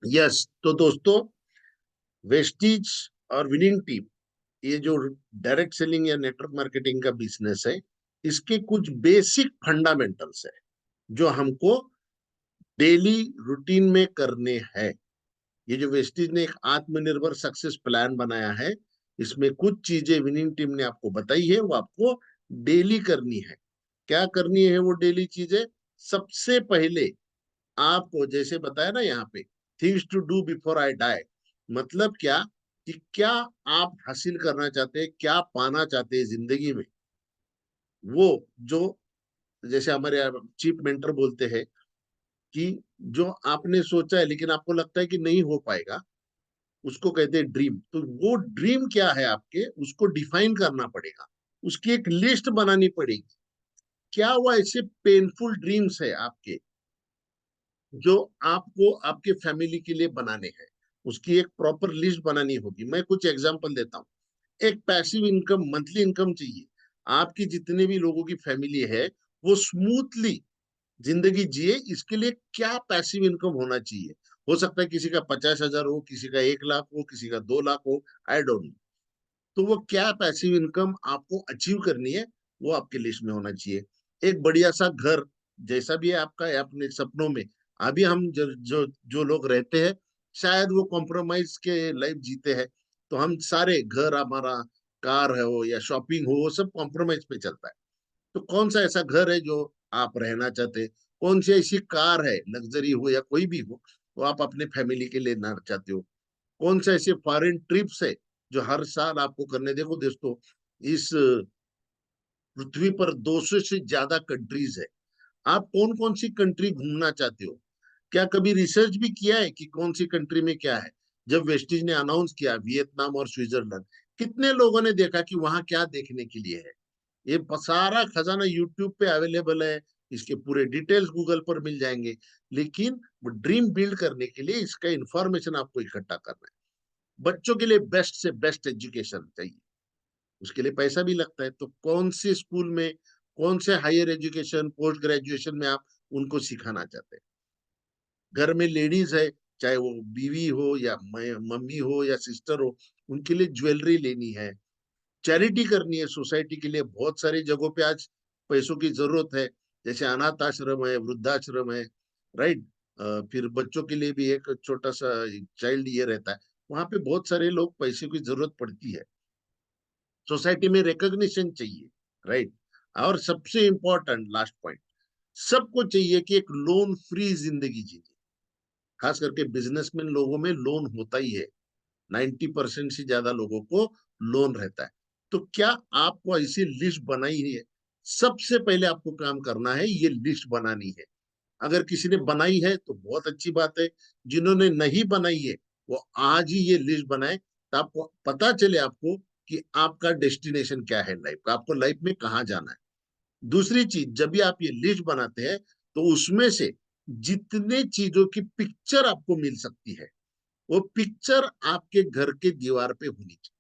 Yes, तो दोस्तों, Vestige और विनिंग टीम, ये जो डायरेक्ट सेलिंग या नेटवर्क मार्केटिंग का बिजनेस है, इसके कुछ बेसिक फंडामेंटल्स है जो हमको डेली रूटीन में करने हैं। ये जो वेस्टीज ने एक आत्मनिर्भर सक्सेस प्लान बनाया है, इसमें कुछ चीजें विनिंग टीम ने आपको बताई है, वो आपको डेली करनी है। क्या करनी है वो डेली चीजें? सबसे पहले आपको जैसे बताया ना यहाँ पे, things to do before I die, मतलब क्या कि क्या आप हासिल करना चाहते हैं, क्या पाना चाहते हैं जिंदगी में, वो जो जैसे हमारे चीफ मेंटर बोलते हैं कि जो आपने सोचा है लेकिन आपको लगता है कि नहीं हो पाएगा, उसको कहते हैं ड्रीम। तो वो ड्रीम क्या है आपके, उसको डिफाइन करना पड़ेगा, उसकी एक लिस्ट बनानी पड़ेगी। क्या वो ऐसे पेनफुल ड्रीम्स है आपके जो आपको आपके फैमिली के लिए बनाने हैं? उसकी एक प्रॉपर लिस्ट बनानी होगी। मैं कुछ एग्जांपल देता हूँ। एक पैसिव इनकम, मंथली इनकम चाहिए। आपकी जितने भी लोगों की फैमिली है, वो स्मूथली जिंदगी जिए, इसके लिए क्या पैसिव इनकम होना चाहिए? हो सकता है किसी का 50,000 हो, किसी का 1 लाख हो, किसी का 2 लाख हो, आई डोंट नो। तो वो क्या पैसिव इनकम आपको अचीव करनी है, वो आपके लिस्ट में होना चाहिए। एक बढ़िया सा घर, जैसा भी है आपका, है अपने सपनों में। अभी हम जो जो लोग रहते हैं, शायद वो कॉम्प्रोमाइज के लाइफ जीते हैं। तो हम सारे घर, हमारा कार है हो या शॉपिंग हो, वो सब कॉम्प्रोमाइज पे चलता है। तो कौन सा ऐसा घर है जो आप रहना चाहते हैं? कौन सी ऐसी कार है, लग्जरी हो या कोई भी हो, वो आप अपने फैमिली के लिए लेना चाहते हो? कौन से ऐसे फॉरेन ट्रिप्स है जो हर साल आपको करने? देखो दोस्तों, इस पृथ्वी पर 200 से ज्यादा कंट्रीज है। आप कौन कौन सी कंट्री घूमना चाहते हो? क्या कभी रिसर्च भी किया है कि कौन सी कंट्री में क्या है? जब वेस्टीज ने अनाउंस किया वियतनाम और स्विट्जरलैंड, कितने लोगों ने देखा कि वहां क्या देखने के लिए है? ये सारा खजाना यूट्यूब पे अवेलेबल है, इसके पूरे डिटेल्स गूगल पर मिल जाएंगे। लेकिन वो ड्रीम बिल्ड करने के लिए इसका इंफॉर्मेशन आपको इकट्ठा करना है। बच्चों के लिए बेस्ट से बेस्ट एजुकेशन चाहिए, उसके लिए पैसा भी लगता है। तो कौन से स्कूल में, कौन से हायर एजुकेशन, पोस्ट ग्रेजुएशन में आप उनको सिखाना चाहते हैं? घर में लेडीज है, चाहे वो बीवी हो या मम्मी हो या सिस्टर हो, उनके लिए ज्वेलरी लेनी है, चैरिटी करनी है सोसाइटी के लिए। बहुत सारी जगहों पे आज पैसों की जरूरत है, जैसे अनाथ आश्रम है, वृद्धाश्रम है, राइट। फिर बच्चों के लिए भी एक छोटा सा चाइल्ड ये रहता है, वहां पे बहुत सारे लोग पैसे की जरूरत पड़ती है। सोसाइटी में रिकॉग्निशन चाहिए, राइट। और सबसे इंपॉर्टेंट लास्ट पॉइंट, सबको चाहिए कि एक लोन फ्री जिंदगी जीनी। खास करके बिजनेसमैन लोगों में लोन होता ही है, 90% से ज्यादा लोगों को लोन रहता है। तो क्या आपको ऐसी लिस्ट बनाई है? सबसे पहले आपको काम करना है, ये लिस्ट बनानी है। अगर किसी ने बनाई है तो बहुत अच्छी बात है। जिन्होंने नहीं बनाई है, वो आज ही ये लिस्ट बनाए, तो आपको पता चले आपको कि आपका डेस्टिनेशन क्या है लाइफ का, आपको लाइफ में कहाँ जाना है। दूसरी चीज, जब भी आप ये लिस्ट बनाते हैं, तो उसमें से जितने चीजों की पिक्चर आपको मिल सकती है, वो पिक्चर आपके घर के दीवार पे होनी चाहिए।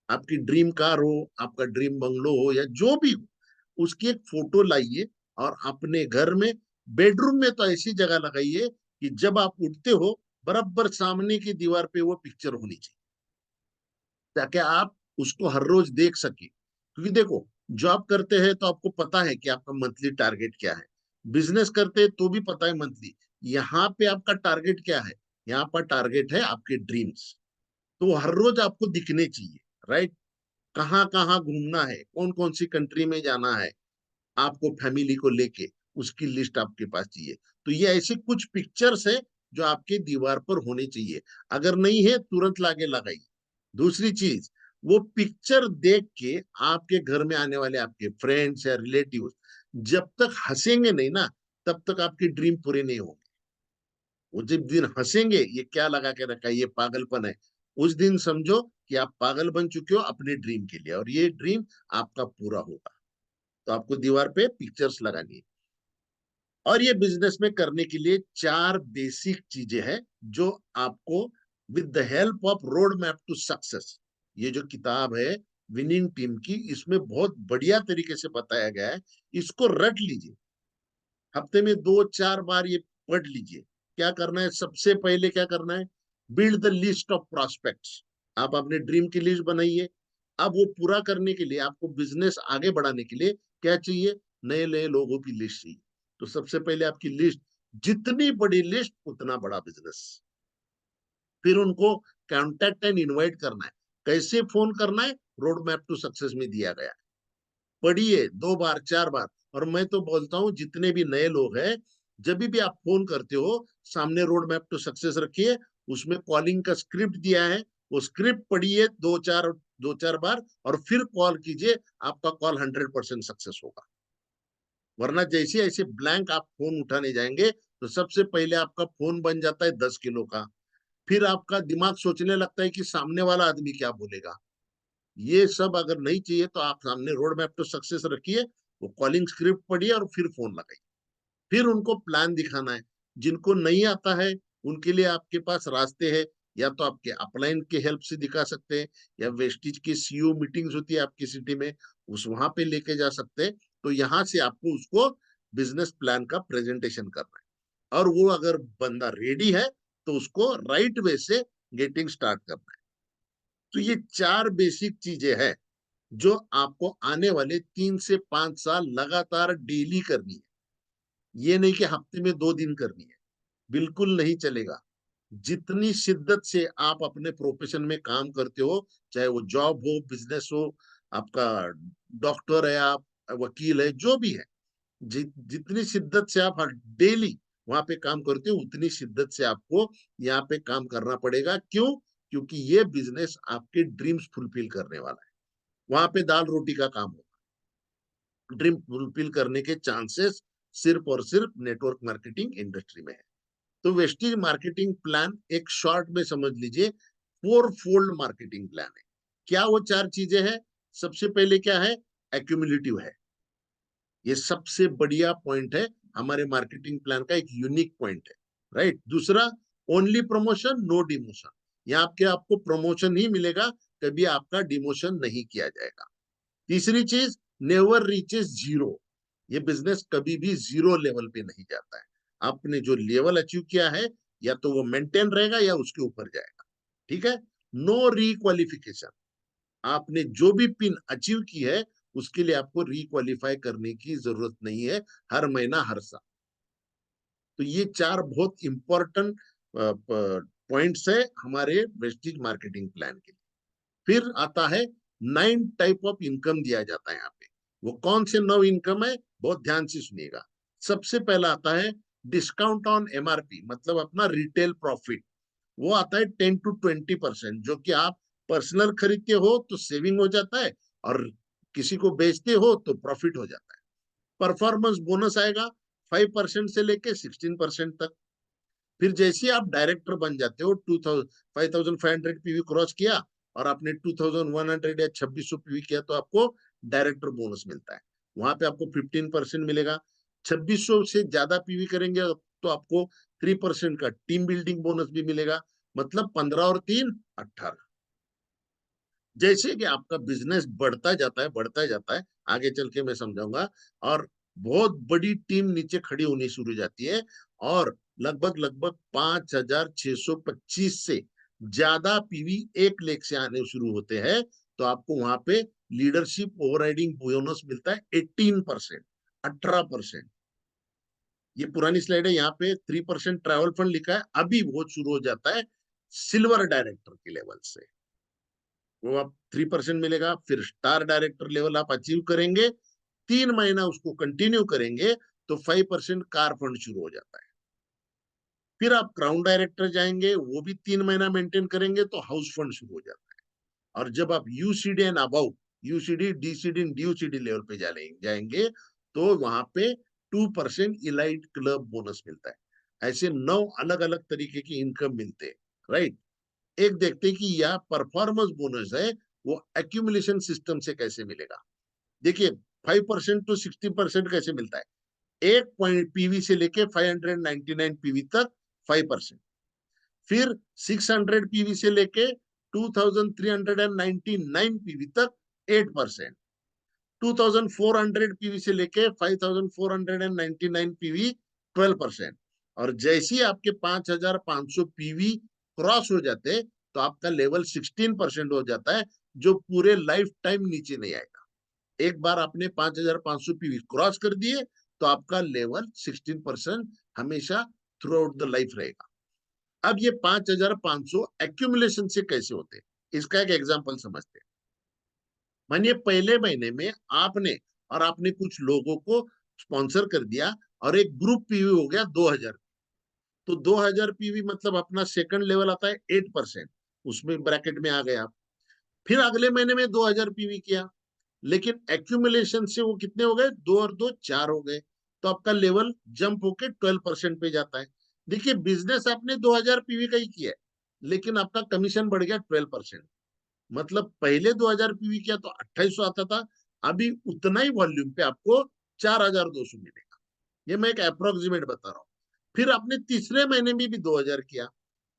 आपकी ड्रीम कार हो, आपका ड्रीम बंगलो हो या जो भी हो, उसकी एक फोटो लाइए और अपने घर में, बेडरूम में तो ऐसी जगह लगाइए कि जब आप उठते हो, बराबर सामने की दीवार पे वो पिक्चर होनी चाहिए, ताकि आप उसको हर रोज देख सके। क्योंकि देखो, जॉब करते हैं तो आपको पता है कि आपका मंथली टारगेट क्या है, बिजनेस करते हैं तो भी पता है मंथली। यहाँ पे आपका टारगेट क्या है? यहाँ पर टारगेट है आपके ड्रीम्स। तो वो हर रोज आपको दिखने चाहिए, राइट। कहाँ कहाँ घूमना है, कौन कौन सी कंट्री में जाना है, आपको फैमिली को लेके, उसकी लिस्ट आपके पास चाहिए। तो ये ऐसे कुछ पिक्चर्स है जो आपके दीवार पर होने चाहिए। अगर नहीं है, तुरंत लाके लगाइए। दूसरी चीज, वो पिक्चर देख के आपके घर में आने वाले आपके फ्रेंड्स या रिलेटिव्स जब तक हंसेंगे नहीं ना, तब तक आपकी ड्रीम पूरे नहीं होंगे। वो जिस दिन हंसेंगे, ये क्या लगा के रखा है, ये पागलपन है, उस दिन समझो कि आप पागल बन चुके हो अपने ड्रीम के लिए, और ये ड्रीम आपका पूरा होगा। तो आपको दीवार पे पिक्चर्स लगानी है। और ये बिजनेस में करने के लिए चार बेसिक चीजें हैं जो आपको, with the help of road map to success, ये जो किताब है विनिंग टीम की, इसमें बहुत बढ़िया तरीके से बताया गया है। इसको रट लीजिए, हफ्ते में 2-4 बार ये पढ़ लीजिए। क्या करना है? सबसे पहले क्या करना है? Build the list of prospects. आप अपने ड्रीम की लिस्ट बनाइए। अब वो पूरा करने के लिए आपको बिजनेस आगे बढ़ाने के लिए क्या चाहिए? नए नए लोगों की लिस्ट चाहिए। तो सबसे पहले आपकी लिस्ट, जितनी बड़ी लिस्ट उतना बड़ा बिजनेस। फिर उनको कॉन्टेक्ट एंड इनवाइट करना है। कैसे फोन करना है? रोड मैप टू सक्सेस में दिया गया है। पढ़िए 2 बार 4 बार। और मैं तो बोलता हूँ जितने भी नए लोग हैं, जब भी आप फोन करते हो, सामने रोड मैप टू सक्सेस रखिए। उसमें कॉलिंग का स्क्रिप्ट दिया है, वो स्क्रिप्ट पढ़िए 2-4 बार और फिर कॉल कीजिए। आपका कॉल 100% सक्सेस होगा। वरना जैसे ऐसे ब्लैंक आप फोन उठाने जाएंगे तो सबसे पहले आपका फोन बन जाता है 10 किलो का। फिर आपका दिमाग सोचने लगता है कि सामने वाला आदमी क्या बोलेगा। ये सब अगर नहीं चाहिए तो आप सामने रोड मैप टू सक्सेस रखिए, वो कॉलिंग स्क्रिप्ट पढ़िए और फिर फोन लगाइए। फिर उनको प्लान दिखाना है। जिनको नहीं आता है उनके लिए आपके पास रास्ते हैं। या तो आपके अपलाइन के हेल्प से दिखा सकते हैं, या वेस्टिज की सीईओ मीटिंग्स होती है आपकी सिटी में, उस वहां पे लेके जा सकते हैं। तो यहाँ से आपको उसको बिजनेस प्लान का प्रेजेंटेशन करना है। और वो अगर बंदा रेडी है तो उसको राइट वे से गेटिंग स्टार्ट करना है। तो ये 4 बेसिक चीजें हैं जो आपको आने वाले 3 से 5 साल लगातार डेली करनी है। ये नहीं कि हफ्ते में 2 दिन करनी है, बिल्कुल नहीं चलेगा। जितनी शिद्दत से आप अपने प्रोफेशन में काम करते हो, चाहे वो जॉब हो, बिजनेस हो, आपका डॉक्टर है, आप वकील है, जो भी है, जितनी शिद्दत से आप डेली वहां पे काम करते हो, उतनी शिद्दत से आपको यहाँ पे काम करना पड़ेगा। क्यों? क्योंकि ये बिजनेस आपके ड्रीम्स फुलफिल करने वाला है। वहां पे दाल रोटी का काम होगा। ड्रीम फुलफिल करने के चांसेस सिर्फ और सिर्फ नेटवर्क मार्केटिंग इंडस्ट्री में है। तो वेस्टिज मार्केटिंग प्लान एक शॉर्ट में समझ लीजिए 4 फोल्ड मार्केटिंग प्लान है। क्या वो 4 चीजें हैं? सबसे पहले क्या है? एक्यूमुलेटिव है। ये सबसे बढ़िया पॉइंट है, हमारे मार्केटिंग प्लान का एक यूनिक पॉइंट है। राइट। दूसरा, ओनली प्रमोशन नो डिमोशन। यहाँ आपके आपको प्रमोशन ही मिलेगा, कभी आपका डिमोशन नहीं किया जाएगा। तीसरी चीज, नेवर रीचेस जीरो। ये बिजनेस कभी भी जीरो लेवल पे नहीं जाता है। आपने जो लेवल अचीव किया है, या तो वो मेंटेन रहेगा या उसके ऊपर जाएगा। ठीक है। नो रिक्वालिफिकेशन। आपने जो भी पिन अचीव की है, उसके लिए आपको रिक्वालिफाई करने की जरूरत नहीं है, हर महीना हर साल। तो ये 4 बहुत इंपॉर्टेंट पॉइंट्स है हमारे वेस्टिज मार्केटिंग प्लान के लिए। फिर आता है 9 टाइप ऑफ इनकम दिया जाता है यहाँ पे। वो कौन से 9 इनकम है? बहुत ध्यान से सुनिएगा। सबसे पहला आता है डिस्काउंट ऑन एमआरपी, मतलब अपना रिटेल प्रॉफिट। वो आता है 10 to 20%, जो कि आप पर्सनल खरीदते हो तो सेविंग हो जाता है, और किसी को बेचते हो तो प्रॉफिट हो जाता है। परफॉर्मेंस बोनस आएगा 5% से लेके 16% तक। फिर जैसे आप डायरेक्टर बन जाते हो, 2500 पीवी क्रॉस किया और आपने 2100 या 2600 पीवी किया, तो आपको डायरेक्टर बोनस मिलता है। वहां पे आपको 15% मिलेगा। 2600 से ज्यादा पीवी करेंगे तो आपको 3% का टीम बिल्डिंग बोनस भी मिलेगा। मतलब 15 और 3 18। जैसे कि आपका बिजनेस बढ़ता जाता है, आगे चल के मैं समझाऊंगा, और बहुत बड़ी टीम नीचे खड़ी होनी शुरू हो जाती है, और लगभग लगभग 5625 से ज्यादा पीवी 1 लाख से आने शुरू होते हैं, तो आपको वहां पे लीडरशिप ओवरराइडिंग बोनस मिलता है 18%, 18%। ये पुरानी स्लाइड है, यहाँ पे 3% ट्रैवल फंड लिखा है, अभी वो शुरू हो जाता है सिल्वर डायरेक्टर के लेवल से। वो आप 3% मिलेगा। फिर स्टार डायरेक्टर लेवल आप अचीव करेंगे, 3 महीना उसको कंटिन्यू करेंगे, तो 5% कार फंड शुरू हो जाता है। फिर आप क्राउन डायरेक्टर जाएंगे, वो भी 3 महीना मेंटेन करेंगे, तो हाउस फंड शुरू हो जाता है। और जब आप UCD and above, UCD DCD ड्यूसीडी लेवल पे जाएंगे, तो वहां पे 2% इलाइट क्लब बोनस मिलता है। ऐसे 9 अलग अलग तरीके की इनकम मिलते हैं। राइट। एक देखते हैं कि यह परफॉर्मेंस बोनस है, वो एक्यूमुलेशन सिस्टम से कैसे मिलेगा। देखिए, 5% to 60% कैसे मिलता है? 1 पॉइंट पीवी से लेके 599 पीवी तक 5%। फिर 600 पीवी से लेके 2399 पीवी तक 8%। 2400 पीवी से लेके 5499 पीवी 12%। और जैसे ही आपके 5500 पीवी क्रॉस हो जाते हैं तो आपका लेवल 16% हो जाता है, जो पूरे लाइफ टाइम नीचे नहीं आएगा। एक बार आपने 5500 पीवी क्रॉस कर दिए तो आपका लेवल 16% हमेशा थ्रू आउट द लाइफ रहेगा। अब ये 5500 एक्यूमुलेशन से कैसे होते हैं, इसका एक एग्जांपल समझते हैं। मानिए पहले महीने में आपने और आपने कुछ लोगों को स्पॉन्सर कर दिया और एक ग्रुप पीवी हो गया 2000। तो 2000 पीवी मतलब अपना सेकंड लेवल आता है 8%, उसमें ब्रैकेट में आ गए आप। फिर अगले महीने में 2000 पीवी किया, लेकिन एक्यूमुलेशन से वो कितने हो गए, 2 और 2 4 हो गए, तो आपका लेवल जंप होके 12% पे जाता है। देखिए बिजनेस आपने 2000 पीवी का ही किया है, लेकिन आपका कमीशन बढ़ गया 12%। मतलब पहले 2000 पीवी किया तो 2800 आता था, अभी उतना ही वॉल्यूम पे आपको 4200 मिलेगा। ये मैं एक अप्रोक्सीमेट बता रहा हूँ। फिर आपने तीसरे महीने में भी 2000 किया,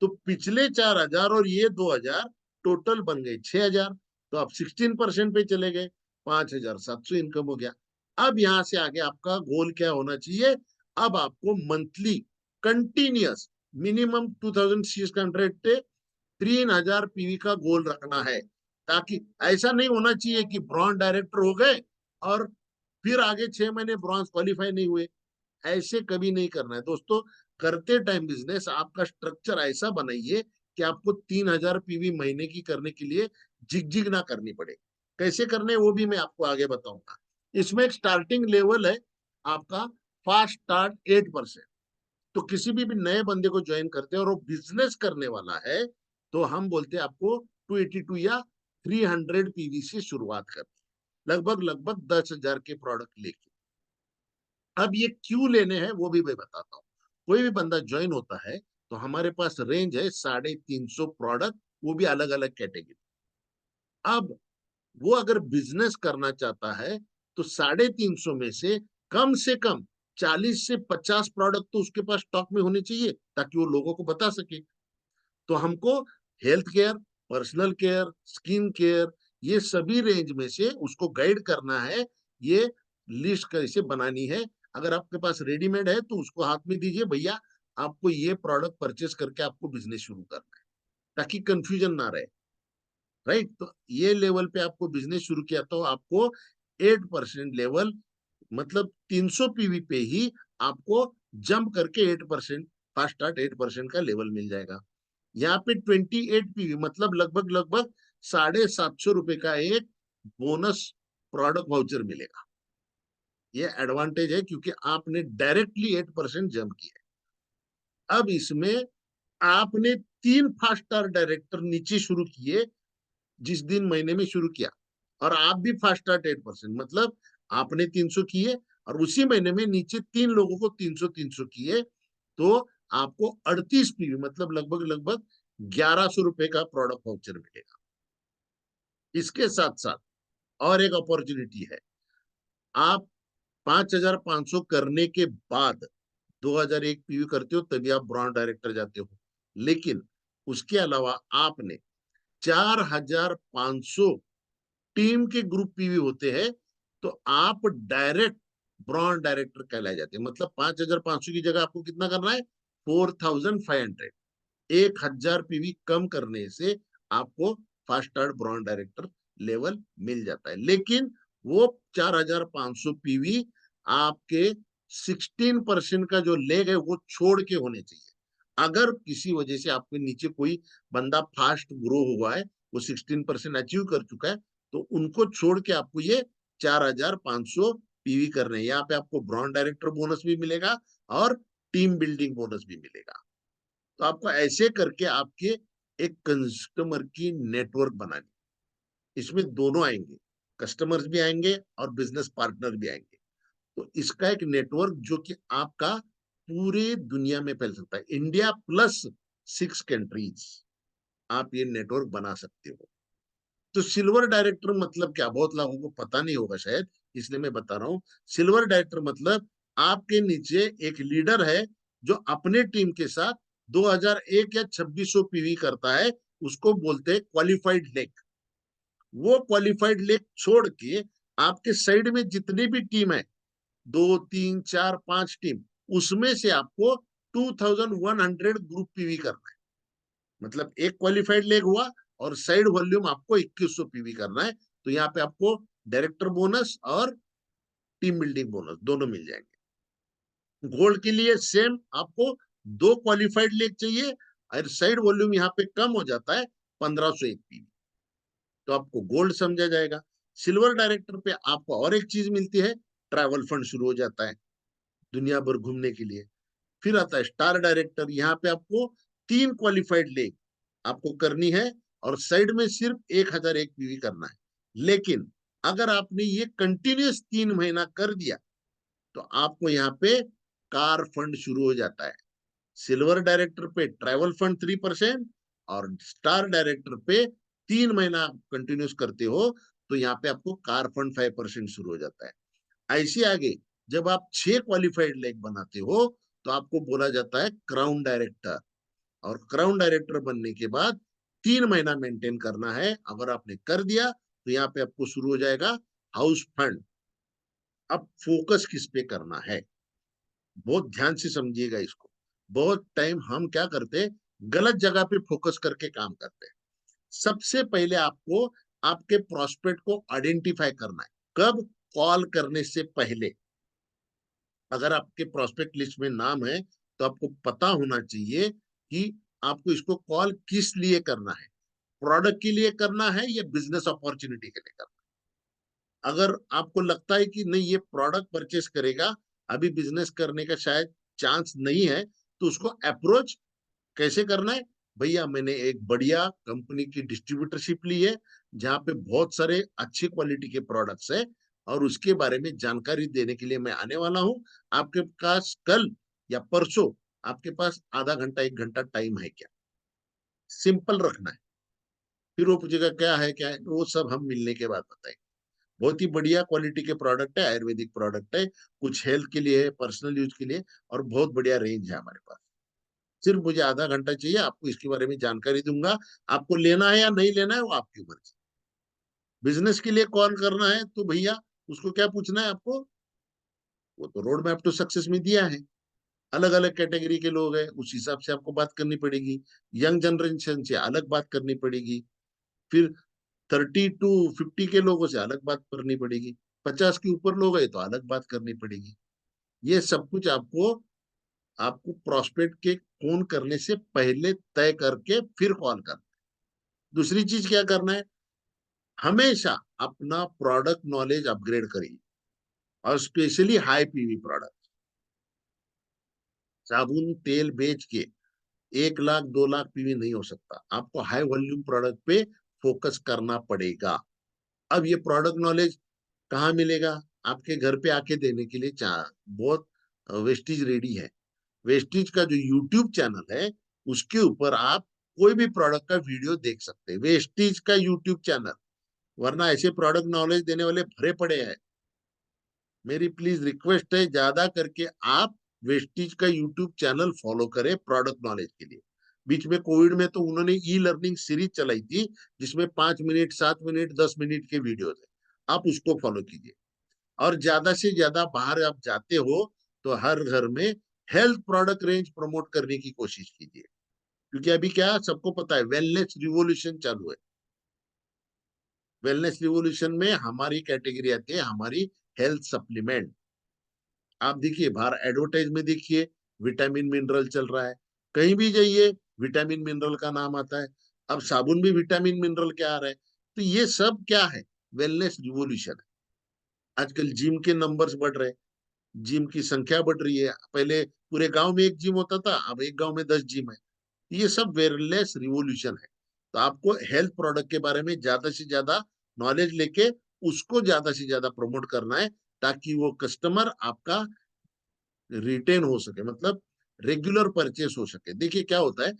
तो पिछले 4000 और ये 2000 टोटल बन गए 6000, तो आप 16% पे चले गए, 5700 इनकम हो गया। अब यहां से आगे आपका गोल क्या होना चाहिए, अब आपको मंथली कंटिन्यूअस मिनिमम 2600 पे 3000 पीवी का गोल रखना है, ताकि ऐसा नहीं होना चाहिए कि ब्रॉन्ज डायरेक्टर हो गए और फिर आगे 6 महीने ब्रॉन्ज क्वालिफाई नहीं हुए। ऐसे कभी नहीं करना है दोस्तों। करते टाइम बिजनेस आपका स्ट्रक्चर ऐसा बनाइए कि आपको 3000 पीवी महीने की करने के लिए झिकझिक ना करनी पड़े। कैसे करने वो भी मैं आपको आगे बताऊंगा। इसमें एक स्टार्टिंग लेवल है आपका, फास्ट स्टार्ट 8%। तो किसी भी नए बंदे को ज्वाइन करते हैं और वो बिजनेस करने वाला है, तो हम बोलते हैं आपको 282 या 300 पीवी से शुरुआत करनी, लगभग लगभग 10,000 के प्रोडक्ट लेके। अब ये क्यों लेने हैं वो भी मैं बताता हूँ। कोई भी बंदा ज्वाइन होता है तो हमारे पास रेंज है 350 प्रोडक्ट, वो भी अलग अलग कैटेगरी। अब वो अगर बिजनेस करना चाहता है तो 350 में से कम 40 से 50 प्रोडक्ट तो उसके पास स्टॉक में होने चाहिए, ताकि वो लोगों को बता सके। तो हमको health care, personal care, skin care, ये सभी रेंज में से उसको गाइड करना है, ये लिस्ट कैसे बनानी है। अगर आपके पास रेडीमेड है तो उसको हाथ में दीजिए, भैया आपको ये प्रोडक्ट परचेस करके आपको बिजनेस शुरू करना है, ताकि कंफ्यूजन ना रहे। राइट, तो ये लेवल पे आपको बिजनेस शुरू किया तो आपको 8% लेवल, मतलब 300 पीवी पे ही आपको जंप करके 8%, फास्ट स्टार्ट 8% का लेवल मिल जाएगा। यहाँ पे 28 पीवी मतलब लगभग लगभग 750 रुपए का एक बोनस प्रोडक्ट वाउचर मिलेगा। ये एडवांटेज है क्योंकि आपने डायरेक्टली 8% जंप किया। अब इसमें आपने 3 फास्ट स्टार डायरेक्टर नीचे शुरू किए, जिस दिन महीने में शुरू किया, और आप भी फास्ट स्टार्ट 8%, मतलब आपने 300 किए और उसी महीने में नीचे 3 लोगों को 300 300 किए, तो आपको 38 पीवी मतलब लगभग लगभग 1100 रुपए का प्रोडक्ट वाउचर मिलेगा। इसके साथ साथ और एक अपॉर्चुनिटी है, आप 5500 करने के बाद 2001 पीवी करते हो तभी आप ब्रॉन्ज डायरेक्टर जाते हो, लेकिन उसके अलावा आपने 4500 टीम के ग्रुप पीवी होते हैं, तो आप डायरेक्ट ब्रॉन्ज डायरेक्टर कहलाए जाते हैं। मतलब 5500 की जगह आपको कितना करना है, 4500, 1000 पीवी कम करने से आपको fast start bronze director level मिल जाता है। लेकिन वो 4500 पीवी आपके 16% का जो लेग है वो छोड़ के होने चाहिए। अगर किसी वजह से आपके नीचे कोई बंदा फास्ट ग्रो हुआ है, वो 16% अचीव कर चुका है, तो उनको छोड़ के आपको ये 4500 पीवी करने हैं। यहाँ पे आपको ब्रॉन्ज डायरेक्टर बोनस भी मिलेगा और टीम बिल्डिंग बोनस भी मिलेगा। तो आपको ऐसे करके आपके एक कस्टमर की नेटवर्क बनानी, इसमें दोनों आएंगे, कस्टमर्स भी आएंगे और बिजनेस पार्टनर भी आएंगे। तो इसका एक नेटवर्क जो कि आपका पूरे दुनिया में फैल सकता है, इंडिया प्लस 6 कंट्रीज आप ये नेटवर्क बना सकते हो। तो सिल्वर डायरेक्टर मतलब क्या, बहुत लोगों को पता नहीं होगा शायद, इसलिए मैं बता रहा हूँ। सिल्वर डायरेक्टर मतलब आपके नीचे एक लीडर है जो अपने टीम के साथ 2001 या 2600 पीवी करता है, उसको बोलते हैं क्वालिफाइड लेग। वो क्वालिफाइड लेग छोड़ के आपके साइड में जितनी भी टीम है, 2 3 4 5 टीम, उसमें से आपको 2100 ग्रुप पीवी करना है। मतलब एक क्वालिफाइड लेग हुआ और साइड वॉल्यूम आपको 2100 पीवी करना है। तो यहाँ पे आपको डायरेक्टर बोनस और टीम बिल्डिंग बोनस दोनों मिल जाएंगे। गोल्ड के लिए सेम, आपको 2 क्वालिफाइड लेग चाहिए और साइड वॉल्यूम यहाँ पे कम हो जाता है 1501 पीवी, तो आपको गोल्ड समझा जाएगा। सिल्वर डायरेक्टर पे आपको और एक चीज मिलती है, ट्रैवल फंड शुरू हो जाता है दुनिया भर घूमने के लिए। फिर आता है स्टार डायरेक्टर, यहाँ पे आपको 3 क्वालिफाइड लेग आपको करनी है और साइड में सिर्फ 1001 पीवी करना है। लेकिन अगर आपने ये कंटिन्यूस 3 महीना कर दिया तो आपको यहाँ पे कार फंड शुरू हो जाता है। सिल्वर डायरेक्टर पे ट्रैवल फंड 3% और स्टार डायरेक्टर पे 3 महीना कंटिन्यूस करते हो तो यहाँ पे आपको कार फंड 5% शुरू हो जाता है। ऐसे आगे जब आप 6 क्वालिफाइड लेग बनाते हो तो आपको बोला जाता है क्राउन डायरेक्टर, और क्राउन डायरेक्टर बनने के बाद 3 महीना मेंटेन करना है। अगर आपने कर दिया तो यहाँ पे आपको शुरू हो जाएगा हाउस फंड। अब फोकस किस पे करना है, बहुत ध्यान से समझिएगा इसको। बहुत टाइम हम क्या करते, गलत जगह पे फोकस करके काम करते हैं। सबसे पहले आपको आपके प्रोस्पेक्ट को आइडेंटिफाई करना है। कब? कॉल करने से पहले। अगर आपके प्रोस्पेक्ट लिस्ट में नाम है तो आपको पता होना चाहिए कि आपको इसको कॉल किस लिए करना है, प्रोडक्ट के लिए करना है या बिजनेस अपॉर्चुनिटी के लिए करना है। अगर आपको लगता है कि नहीं ये प्रोडक्ट परचेस करेगा, अभी बिजनेस करने का शायद चांस नहीं है, तो उसको अप्रोच कैसे करना है? भैया मैंने एक बढ़िया कंपनी की डिस्ट्रीब्यूटरशिप ली है जहाँ पे बहुत सारे अच्छी क्वालिटी के प्रोडक्ट्स है और उसके बारे में जानकारी देने के लिए मैं आने वाला हूँ। आपके पास कल या परसों आपके पास आधा घंटा 1 घंटा टाइम है क्या? सिंपल रखना है। फिर वो पूछेगा क्या है, वो सब हम मिलने के बाद बताएंगे। बहुत ही बढ़िया क्वालिटी के प्रोडक्ट है, आयुर्वेदिक प्रोडक्ट है, कुछ हेल्थ के लिए है, पर्सनल यूज के लिए, और बहुत बढ़िया रेंज है हमारे पास। सिर्फ मुझे आधा घंटा चाहिए, आपको इसके बारे में जानकारी दूंगा। आपको लेना है या नहीं लेना है वो आपकी मर्जी। बिजनेस के लिए कॉल करना है तो भैया उसको क्या पूछना है आपको, वो तो रोड मैप टू सक्सेस में दिया है। अलग अलग कैटेगरी के लोग हैं, उस हिसाब से आपको बात करनी पड़ेगी। यंग जनरेशन से अलग बात करनी पड़ेगी, फिर 30 to 50 के लोगों से अलग बात करनी पड़ेगी, 50 के ऊपर लोग हैं तो अलग बात करनी पड़ेगी। ये सब कुछ आपको आपको प्रोस्पेक्ट के फोन करने से पहले तय करके फिर कॉल करना। दूसरी चीज क्या करना है, हमेशा अपना प्रोडक्ट नॉलेज अपग्रेड करिए, और स्पेशली हाई पीवी प्रोडक्ट। साबुन तेल बेच के 1 लाख 2 लाख पीवी नहीं हो सकता, आपको हाई वॉल्यूम प्रोडक्ट पे फोकस करना पड़ेगा। अब ये प्रोडक्ट नॉलेज कहाँ मिलेगा? आपके घर पे आके देने के लिए बहुत वेस्टीज रेडी है। वेस्टीज का जो यूट्यूब चैनल है उसके ऊपर आप कोई भी प्रोडक्ट का वीडियो देख सकते हैं, वेस्टीज का यूट्यूब चैनल। वरना ऐसे प्रोडक्ट नॉलेज देने वाले भरे पड़े हैं। मेरी प्लीज रिक्वेस्ट है, ज्यादा करके आप वेस्टीज का यूट्यूब चैनल फॉलो करें प्रोडक्ट नॉलेज के लिए। बीच में कोविड में तो उन्होंने ई लर्निंग सीरीज चलाई थी जिसमें 5 मिनट 7 मिनट 10 मिनट के वीडियो थे, आप उसको फॉलो कीजिए। और ज्यादा से ज्यादा बाहर आप जाते हो तो हर घर में हेल्थ प्रोडक्ट रेंज प्रमोट करने की कोशिश कीजिए, क्योंकि अभी क्या सबको पता है वेलनेस रिवॉल्यूशन चालू है। वेलनेस रिवॉल्यूशन में हमारी कैटेगरी आती है, हमारी हेल्थ सप्लीमेंट। आप देखिए बाहर एडवर्टाइज में देखिए, विटामिन मिनरल चल रहा है, कहीं भी जाइए विटामिन मिनरल का नाम आता है। अब साबुन भी विटामिन मिनरल के आ रहे हैं। तो ये सब क्या है? वेलनेस रिवॉल्यूशन है। आजकल जिम के नंबर्स बढ़ रहे हैं, जिम की संख्या बढ़ रही है। पहले पूरे गांव में एक जिम होता था, अब एक गांव में 10 जिम है। ये सब वेलनेस रिवॉल्यूशन है। तो आपको हेल्थ प्रोडक्ट के बारे में ज्यादा से ज्यादा नॉलेज लेके उसको ज्यादा से ज्यादा प्रमोट करना है, ताकि वो कस्टमर आपका रिटेन हो सके, मतलब रेगुलर परचेस हो सके। देखिए क्या होता है,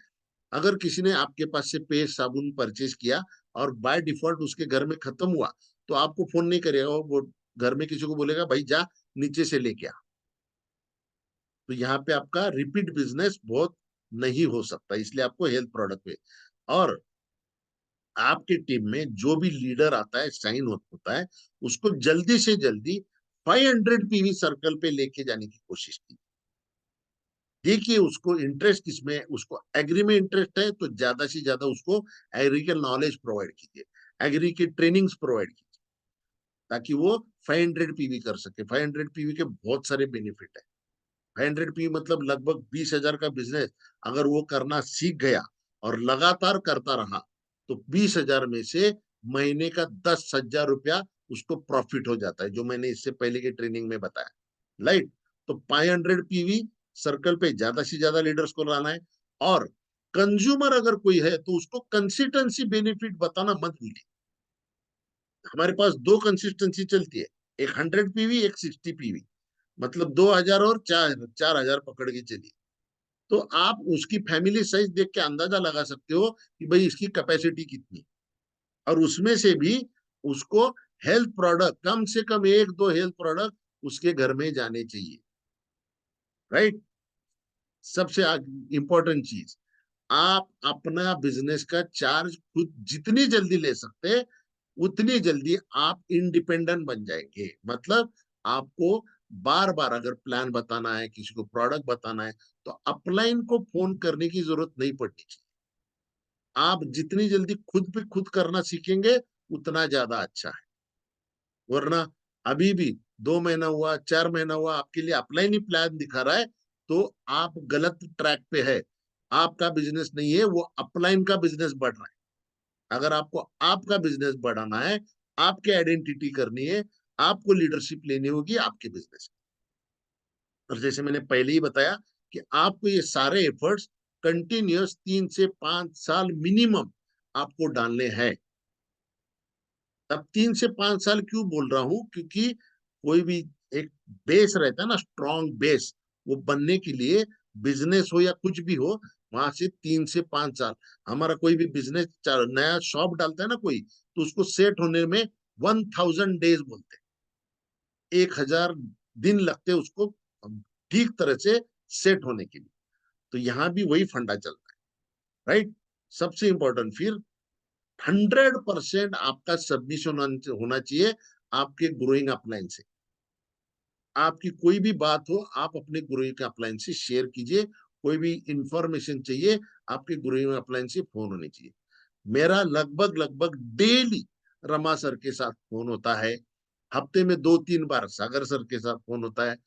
अगर किसी ने आपके पास से पेस्ट साबुन परचेस किया और बाय डिफॉल्ट उसके घर में खत्म हुआ, तो आपको फोन नहीं करेगा, वो घर में किसी को बोलेगा भाई जा नीचे से लेके आ। तो यहाँ पे आपका रिपीट बिजनेस बहुत नहीं हो सकता, इसलिए आपको हेल्थ प्रोडक्ट पे। और आपकी टीम में जो भी लीडर आता है साइन होता है, उसको जल्दी से जल्दी 500 पीवी सर्कल पे लेके जाने की कोशिश की। देखिए उसको इंटरेस्ट किसमें, उसको एग्री में इंटरेस्ट है तो ज्यादा से ज्यादा उसको एग्री के नॉलेज प्रोवाइड कीजिए, एग्री की ट्रेनिंग्स प्रोवाइड कीजिए, ताकि वो 500 पीवी कर सके। 500 पीवी के बहुत सारे बेनिफिट है। 500 पीवी मतलब लगभग 20,000 का बिजनेस अगर वो करना सीख गया और लगातार करता रहा, तो 20,000 में से महीने का 10,000 रुपया उसको प्रॉफिट हो जाता है, जो मैंने इससे पहले की ट्रेनिंग में बताया। राइट। तो 500 पीवी सर्कल पे ज्यादा से ज्यादा लीडर्स को लाना है। और कंज्यूमर अगर कोई है तो उसको कंसिस्टेंसी बेनिफिट बताना मत भूलिए। हमारे पास दो कंसिस्टेंसी चलती है, एक 100 पीवी, एक 60 पीवी, मतलब 2,000 और 4,000 पकड़ के चलिए। तो आप उसकी फैमिली साइज देख के अंदाजा लगा सकते हो कि भाई इसकी कैपेसिटी कितनी, और उसमें से भी उसको हेल्थ प्रोडक्ट कम से कम एक दो हेल्थ प्रोडक्ट उसके घर में जाने चाहिए। राइट। सबसे इंपॉर्टेंट चीज, आप अपना बिजनेस का चार्ज खुद जितनी जल्दी ले सकते हैं उतनी जल्दी आप इंडिपेंडेंट बन जाएंगे। मतलब आपको बार बार अगर प्लान बताना है, किसी को प्रोडक्ट बताना है, तो अपलाइन को फोन करने की जरूरत नहीं पड़नी चाहिए। आप जितनी जल्दी खुद पे खुद करना सीखेंगे उतना ज्यादा अच्छा है। वरना अभी भी 2 महीना हुआ, 4 महीना हुआ, आपके लिए अपलाइन ही प्लान दिखा रहा है, तो आप गलत ट्रैक पे है। आपका बिजनेस नहीं है वो, अपलाइन का बिजनेस बढ़ रहा है। अगर आपको आपका बिजनेस बढ़ाना है, आपकी आइडेंटिटी करनी है, आपको लीडरशिप लेनी होगी आपके बिजनेस। और जैसे मैंने पहले ही बताया कि आपको ये सारे एफर्ट्स कंटिन्यूअस 3 से 5 साल मिनिमम आपको डालने हैं। अब 3 से 5 साल क्यों बोल रहा हूं, क्योंकि कोई भी एक बेस रहता है ना, स्ट्रॉन्ग बेस, वो बनने के लिए बिजनेस हो या कुछ भी हो, वहां से 3 से 5 साल। हमारा कोई भी बिजनेस नया शॉप डालता है ना कोई, तो उसको सेट होने में 1,000 डेज बोलते हैं, 1,000 दिन लगते हैं उसको ठीक तरह से सेट होने के लिए। तो यहाँ भी वही फंडा चलता है। राइट। सबसे इंपॉर्टेंट फिर 100% आपका सबमिशन होना चाहिए आपके ग्रोइंग अपलाइन से। आपकी कोई भी बात हो आप अपने ग्रोइंग अपलाइन से शेयर कीजिए। कोई भी इंफॉर्मेशन चाहिए, आपके ग्रोइंग अपलाइन से फोन होनी चाहिए। मेरा लगभग लगभग डेली रमा सर के साथ फोन होता है। हफ्ते में 2-3 बार सागर सर के साथ फोन होता है,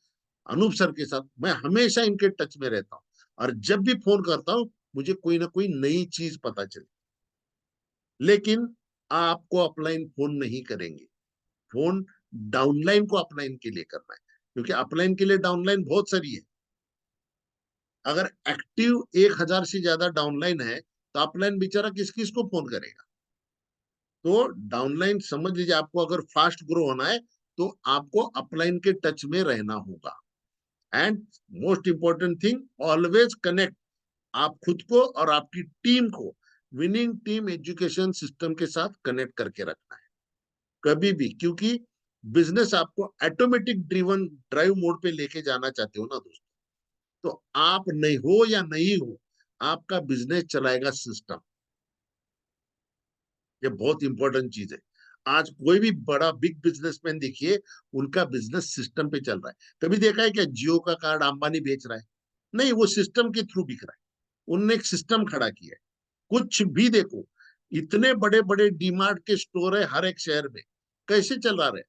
अनूप सर के साथ। मैं हमेशा इनके टच में रहता हूँ, और जब भी फोन करता हूँ मुझे कोई ना कोई नई चीज पता चले। लेकिन आपको अपलाइन फोन नहीं करेंगे, फोन डाउनलाइन को अपलाइन के लिए करना है, क्योंकि अपलाइन के लिए डाउनलाइन बहुत सारी है। अगर एक्टिव 1,000 से ज्यादा डाउनलाइन है तो अपलाइन बेचारा किस किस को फोन करेगा। तो डाउनलाइन समझ लीजिए, आपको अगर फास्ट ग्रो होना है तो आपको अपलाइन के टच में रहना होगा। And most important thing, always connect आप खुद को और आपकी टीम को विनिंग टीम एजुकेशन सिस्टम के साथ कनेक्ट करके रखना है कभी भी, क्योंकि बिजनेस आपको ऑटोमेटिक ड्रिवन ड्राइव मोड पे लेके जाना चाहते हो ना दोस्तों। तो आप नहीं हो या नहीं हो, आपका बिजनेस चलाएगा सिस्टम। ये बहुत इंपॉर्टेंट चीज है। आज कोई भी बड़ा बिग बिजनेसमैन देखिए, उनका बिजनेस सिस्टम पे चल रहा है। कभी देखा है क्या जियो का कार्ड अंबानी बेच रहा है? नहीं, वो सिस्टम के थ्रू बिक रहा है। उनने एक सिस्टम खड़ा किया है। कुछ भी देखो, इतने बड़े बड़े डीमार्ट के स्टोर है हर एक शहर में, कैसे चला रहे?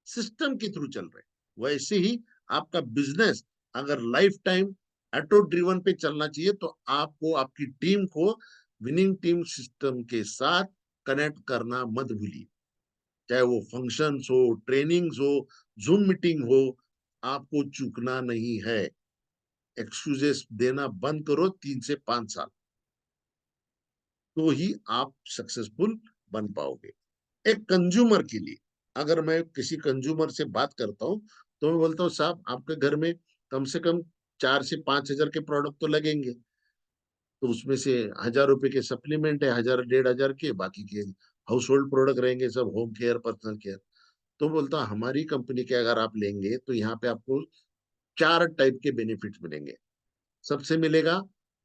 सिस्टम के थ्रू चल रहे। वैसे ही आपका बिजनेस अगर लाइफ टाइम ऑटो ड्रिवन पे चलना चाहिए, तो आपको आपकी टीम को विनिंग टीम सिस्टम के साथ कनेक्ट करना मत भूलिए। चाहे वो फंक्शंस हो, ट्रेनिंग्स हो, जूम मीटिंग हो, आपको चूकना नहीं है। एक्सक्यूजेस देना बंद करो। 3 से 5 साल, तो ही आप सक्सेसफुल बन पाओगे। एक कंज्यूमर के लिए, अगर मैं किसी कंज्यूमर से बात करता हूं, तो मैं बोलता हूँ साहब आपके घर में कम से कम 4 से 5 हजार के प्रोडक्ट तो लगेंगे। तो उसमें से 1,000 रुपए के सप्लीमेंट है, 1,000 1,500 के, बाकी के हाउस होल्ड प्रोडक्ट रहेंगे, सब होम केयर, पर्सनल केयर। तो बोलता हमारी कंपनी के अगर आप लेंगे तो यहाँ पे आपको 4 टाइप के बेनिफिट्स मिलेंगे। सबसे मिलेगा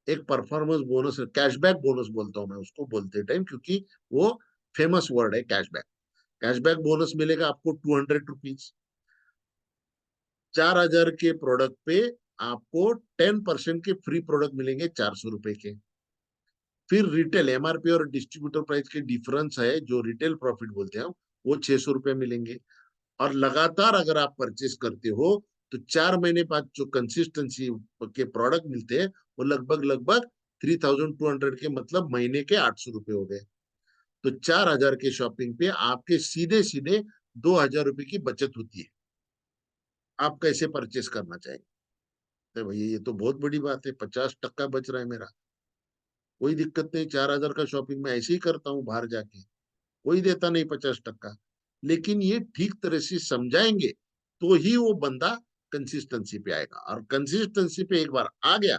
एक परफॉर्मेंस बोनस, कैशबैक बोनस बोलता हूं मैं उसको बोलते टाइम, क्योंकि वो फेमस वर्ड है कैशबैक। कैशबैक बोनस मिलेगा आपको 200 रुपीज। 4,000 के प्रोडक्ट पे आपको 10% के फ्री प्रोडक्ट मिलेंगे 400 रुपए के। फिर रिटेल एमआरपी और डिस्ट्रीब्यूटर प्राइस के डिफरेंस है, जो रिटेल प्रॉफिट बोलते हैं, वो 600 रुपए मिलेंगे। और लगातार अगर आप परचेस करते हो तो 4 महीने बाद जो कंसिस्टेंसी के प्रोडक्ट मिलते हैं वो लगभग लगभग 3200 के, मतलब महीने के 800 रुपए हो गए। तो 4000 के शॉपिंग पे आपके सीधे सीधे 2000 रुपए की बचत होती है। आप कैसे परचेस करना चाहिए? तो भैया ये तो बहुत बड़ी बात है, 50% बच रहा है मेरा। कोई दिक्कत नहीं, 4000 का शॉपिंग मैं ऐसे ही करता हूँ बाहर जाके, कोई देता नहीं 50%। लेकिन ये ठीक तरह से समझाएंगे तो ही वो बंदा कंसिस्टेंसी पे आएगा, और कंसिस्टेंसी पे एक बार आ गया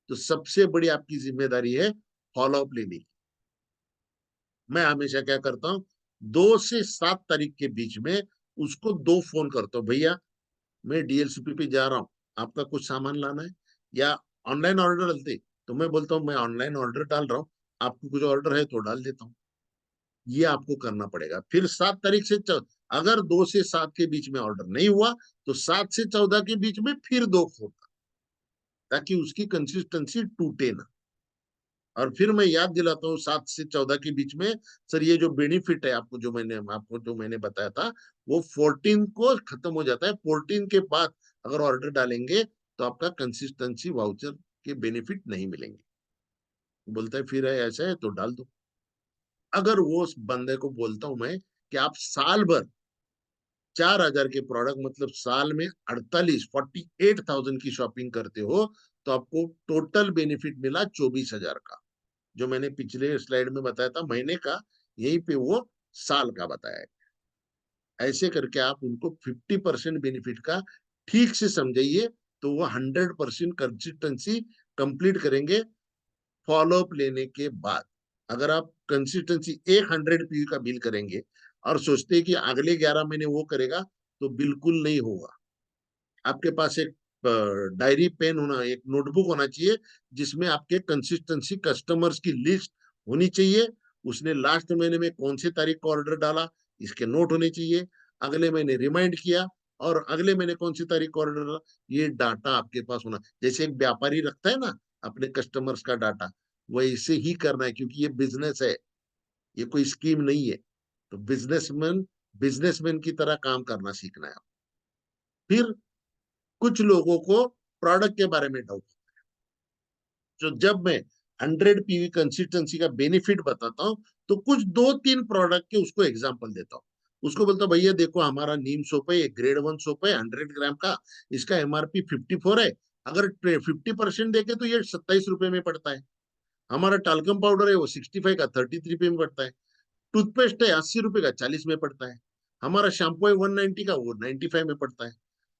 तो सबसे बड़ी आपकी जिम्मेदारी है फॉलो अप लेने की। मैं हमेशा क्या करता हूँ, 2 से 7 तारीख के बीच में उसको 2 फोन करता हूँ, भैया मैं डीएलसीपी पे जा रहा हूँ, आपका कुछ सामान लाना है, या ऑनलाइन ऑर्डर डालते, तो मैं बोलता हूँ मैं ऑनलाइन ऑर्डर डाल रहा हूँ, आपको कुछ ऑर्डर है तो डाल देता हूँ। ये आपको करना पड़ेगा। फिर 7 तारीख से अगर 2 से 7 के बीच में ऑर्डर नहीं हुआ तो 7 से 14 के बीच में फिर 2 फोन, ताकि उसकी कंसिस्टेंसी टूटे ना। और फिर मैं याद दिलाता हूँ 7 से 14 के बीच में, सर ये जो बेनिफिट है आपको जो मैंने बताया था, वो 14 को खत्म हो जाता है। 14 के बाद अगर ऑर्डर डालेंगे तो आपका कंसिस्टेंसी वाउचर के बेनिफिट नहीं मिलेंगे। बोलता है फिर है ऐसा है तो डाल दो। अगर वो उस बंदे को बोलता हूं मैं कि आप साल भर 4000 के प्रोडक्ट, मतलब साल में 48,000 की शॉपिंग करते हो, तो आपको टोटल बेनिफिट मिला 24,000 का। जो मैंने पिछले स्लाइड में बताया था महीने का, यहीं पे वो साल का बताया है। ऐसे करके आप उनको 50% बेनिफिट का ठीक से समझाइए, तो वो 100% कंसिस्टेंसी कंप्लीट करेंगे फॉलो अप लेने के बाद। अगर आप कंसिस्टेंसी एक 100 पी का बिल करेंगे और सोचते हैं कि अगले 11 महीने वो करेगा, तो बिल्कुल नहीं होगा। आपके पास एक डायरी पेन होना, एक नोटबुक होना चाहिए, जिसमें आपके कंसिस्टेंसी कस्टमर्स की लिस्ट होनी चाहिए। उसने लास्ट महीने में कौन सी तारीख को ऑर्डर डाला, इसके नोट होने चाहिए। अगले महीने रिमाइंड किया, और अगले महीने कौन सी तारीख को ऑर्डर डाला, ये डाटा आपके पास होना। जैसे एक व्यापारी रखता है ना अपने कस्टमर्स का डाटा, वैसे ही करना है, क्योंकि ये बिजनेस है, ये कोई स्कीम नहीं है। तो बिजनेसमैन की तरह काम करना सीखना है। फिर कुछ लोगों को प्रोडक्ट के बारे में डाउट, जो जब मैं 100 पीवी कंसिस्टेंसी का बेनिफिट बताता हूँ, तो कुछ 2-3 प्रोडक्ट के उसको एग्जांपल देता हूँ। उसको बोलता हूँ भैया देखो हमारा नीम सोप है, एक ग्रेड 1 सोप है 100 ग्राम का, इसका एमआरपी 54 है, अगर 50% देखे तो ये 27 रुपए में पड़ता है। हमारा टालकम पाउडर है वो 65 का 33 रुपए में पड़ता है। टूथपेस्ट है 80 रुपए का 40 में पड़ता है। हमारा शैम्पू है 190 का, वो 95 में पड़ता है।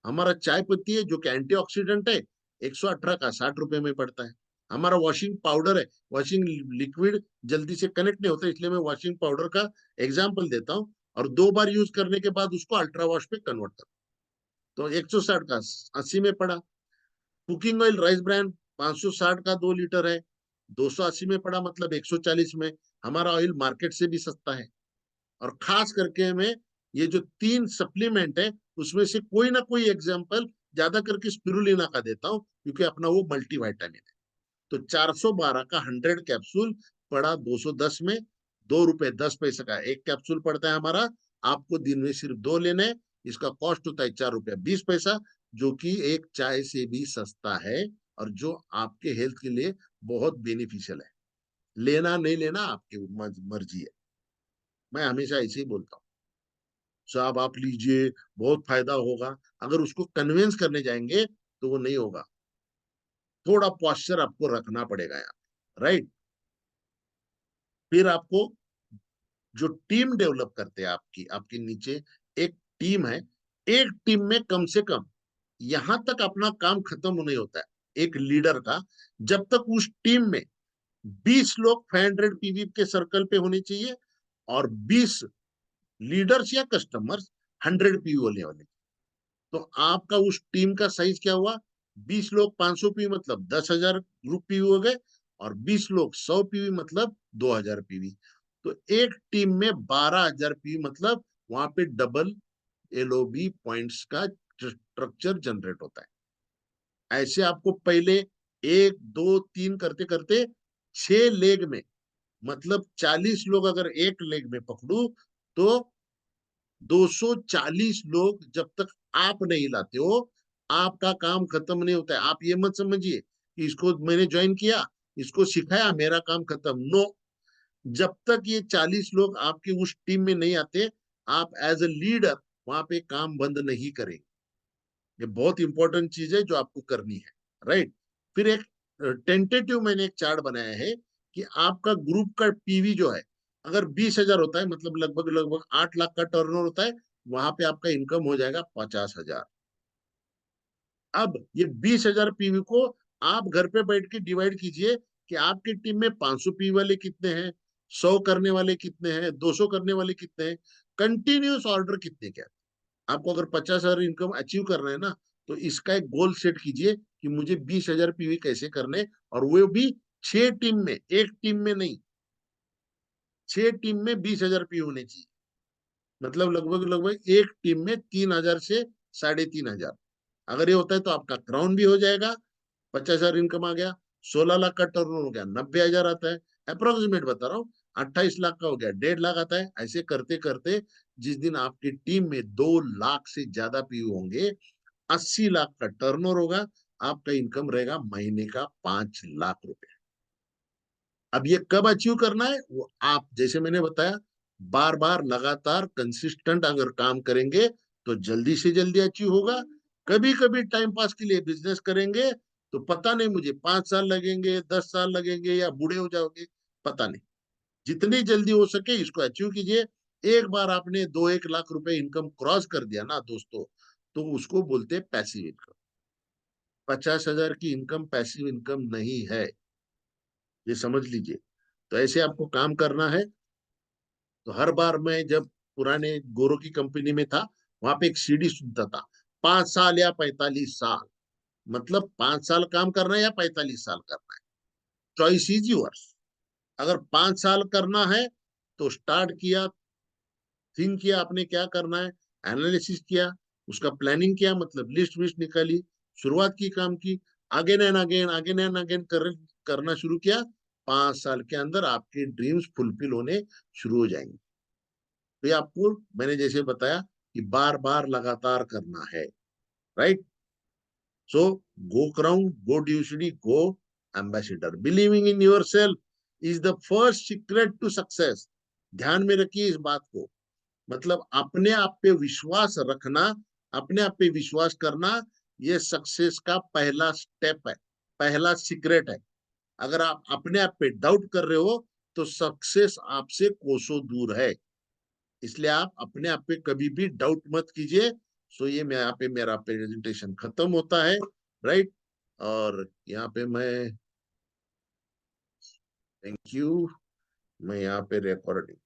हमारा चाय पत्ती है जो कि एंटीऑक्सीडेंट है, 118 का 60 रुपए में पड़ता है। हमारा वॉशिंग पाउडर है, वॉशिंग लिक्विड जल्दी से कनेक्ट नहीं होता, इसलिए मैं वॉशिंग पाउडर का एग्जाम्पल देता हूँ, और 2 बार यूज करने के बाद उसको अल्ट्रा वॉश पे कन्वर्ट कर, तो 160 का 80 में पड़ा। कुकिंग ऑयल राइस ब्रांड 560 का 2 लीटर है, 280 में पड़ा, मतलब 140 में। हमारा ऑयल मार्केट से भी सस्ता है। और खास करके मैं ये जो 3 सप्लीमेंट है, उसमें से कोई ना कोई एग्जाम्पल ज्यादा करके स्पिरुलिना का देता हूँ, क्योंकि अपना वो मल्टीविटामिन है। तो 412 का 100 कैप्सूल पड़ा 210 में, 2 रुपए 10 पैसे का एक कैप्सूल पड़ता है हमारा। आपको दिन में सिर्फ 2 लेने हैं। इसका कॉस्ट होता है 4 रुपया 20 पैसा, जो कि एक चाय से भी सस्ता है, और जो आपके हेल्थ के लिए बहुत बेनिफिशियल है। लेना नहीं लेना आपकी मर्जी है। मैं हमेशा ऐसे ही बोलता हूँ, साहब आप लीजिए, बहुत फायदा होगा। अगर उसको कन्विंस करने जाएंगे तो वो नहीं होगा। थोड़ा पॉस्चर आपको रखना पड़ेगा यहाँ, राइट। फिर आपको जो टीम डेवलप करते हैं, आपकी आपके नीचे एक टीम है, एक टीम में कम से कम, यहां तक अपना काम खत्म नहीं होता है एक लीडर का, जब तक उस टीम में 20 लोग 500 पीवी के सर्कल पे होने चाहिए, और 20 लीडर्स या कस्टमर्स 100 पीवी होने वाले। तो आपका उस टीम का साइज क्या हुआ, 20 लोग 500 पीवी मतलब 10,000 ग्रुप पीवी हो गए, और 20 लोग 100 पीवी मतलब 2,000 पीवी। तो एक टीम में 12,000 पीवी, मतलब वहां पे डबल एलओबी पॉइंट्स का स्ट्रक्चर जनरेट होता है। ऐसे आपको पहले 1 2 3 करते करते 6 लेग में, मतलब 40 लोग अगर एक लेग में पकड़ू तो 240 लोग जब तक आप नहीं लाते हो, आपका काम खत्म नहीं होता है। आप ये मत समझिए कि इसको मैंने ज्वाइन किया, इसको सिखाया, मेरा काम खत्म। नो, जब तक ये 40 लोग आपके उस टीम में नहीं आते, आप एज ए लीडर वहां पे काम बंद नहीं करेंगे। ये बहुत इंपॉर्टेंट चीज है जो आपको करनी है, राइट। फिर एक टेंटेटिव मैंने एक चार्ट बनाया है कि आपका ग्रुप का पीवी जो है, अगर 20,000 होता है, मतलब लगभग लगभग 8 लाख का टर्नओवर होता है, वहां पे आपका इनकम हो जाएगा 50,000। अब ये 20,000 पीवी को आप घर पे बैठ के डिवाइड कीजिए कि आपकी टीम में 500 पीवी वाले कितने हैं, 100 करने वाले कितने हैं, 200 करने वाले कितने हैं, कंटिन्यूस ऑर्डर कितने क्या। आपको अगर 50,000 इनकम अचीव करना है ना, तो इसका एक गोल सेट कीजिए कि मुझे 20,000 पीवी कैसे करने, और वो भी 6 टीम में, एक टीम में नहीं, 6 टीम में 20,000 पीवी होने चाहिए। मतलब लगभग लगभग एक टीम में 3,000 से 3,500। अगर ये होता है तो आपका क्राउन भी हो जाएगा, 50,000 इनकम आ गया, 16 लाख का टर्न हो गया, 90,000 आता है, अप्रोक्सीमेट बता रहा हूँ। 28 लाख का हो गया, 1.5 लाख आता है। ऐसे करते करते जिस दिन आपकी टीम में 2 लाख से ज्यादा पीयू होंगे, 80 लाख का टर्नओवर होगा, आपका इनकम रहेगा महीने का 5 लाख रुपए। अब ये कब अचीव करना है, वो आप जैसे मैंने बताया, बार बार लगातार कंसिस्टेंट अगर काम करेंगे तो जल्दी से जल्दी अचीव होगा। कभी कभी टाइम पास के लिए बिजनेस करेंगे तो पता नहीं मुझे 5 साल लगेंगे, 10 साल लगेंगे, या बूढ़े हो जाओगे, पता नहीं। जितनी जल्दी हो सके इसको अचीव कीजिए। एक बार आपने 2 1 लाख रुपए इनकम क्रॉस कर दिया ना दोस्तों, तो उसको बोलते हैं पैसिव इनकम। 50,000 की इनकम पैसिव इनकम नहीं है, ये समझ लीजिए। तो ऐसे आपको काम करना है। तो हर बार मैं जब पुराने गोरो की कंपनी में था, वहां पे एक सीडी सुनता था, 5 साल या 45 साल। मतलब 5 साल काम करना है या 45 साल करना है, चॉइस इज यूअर्स। अगर 5 साल करना है तो स्टार्ट किया, थिंक किया आपने क्या करना है, एनालिसिस किया, उसका प्लानिंग किया, मतलब लिस्ट विस्ट निकाली, शुरुआत की काम की, again and again again and again करना शुरू किया। 5 साल के अंदर आपके ड्रीम्स फुलफिल होने शुरू हो जाएंगे। तो ये आपको मैंने जैसे बताया कि बार बार लगातार करना है, right. So go crown, go ड्यूशडी, go ambassador. Believing in yourself is the first secret to success. ध्यान में रखिए इस बात को। मतलब अपने आप पे विश्वास रखना, अपने आप पे विश्वास करना, ये सक्सेस का पहला स्टेप है, पहला सीक्रेट है। अगर आप अपने आप पे डाउट कर रहे हो तो सक्सेस आपसे कोसों दूर है। इसलिए आप अपने आप पे कभी भी डाउट मत कीजिए। सो ये मैं यहाँ पे मेरा प्रेजेंटेशन खत्म होता है, राइट। और यहाँ पे मैं, थैंक यू, मैं यहाँ पे रिकॉर्डिंग